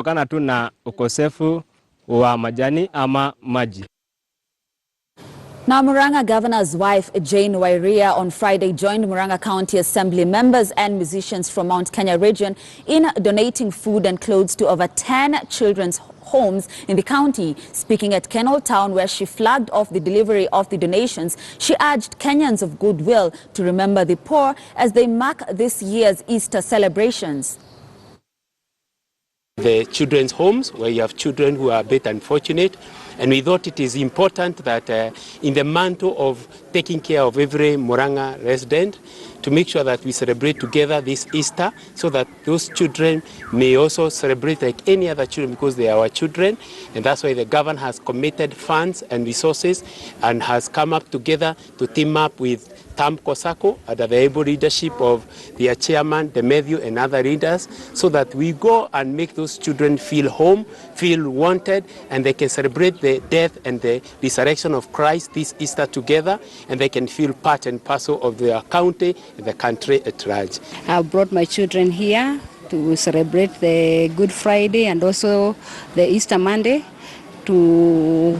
kutokana tu na ukosefu wa majani ama maji. Now, Murang'a Governor's wife, Jane Wairia, on Friday joined Murang'a County Assembly members and musicians from Mount Kenya region in donating food and clothes to over 10 children's homes in the county. Speaking at Kennel Town, where she flagged off the delivery of the donations, she urged Kenyans of goodwill to remember the poor as they mark this year's Easter celebrations. The children's homes, where you have children who are a bit unfortunate, and we thought it is important that in the mantle of taking care of every Murang'a resident, to make sure that we celebrate together this Easter, so that those children may also celebrate like any other children, because they are our children. And that's why the government has committed funds and resources and has come up together to team up with Tam Kosako under the able leadership of their chairman, Demethiu, and other leaders, so that we go and make those children feel home, feel wanted, and they can celebrate the death and the resurrection of Christ this Easter together, and they can feel part and parcel of their county and the country at large. I brought my children here to celebrate the Good Friday and also the Easter Monday, to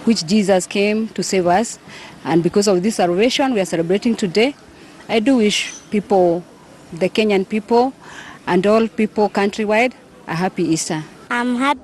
which Jesus came to save us. And because of this celebration we are celebrating today, I do wish people, the Kenyan people and all people countrywide, a happy Easter. I'm happy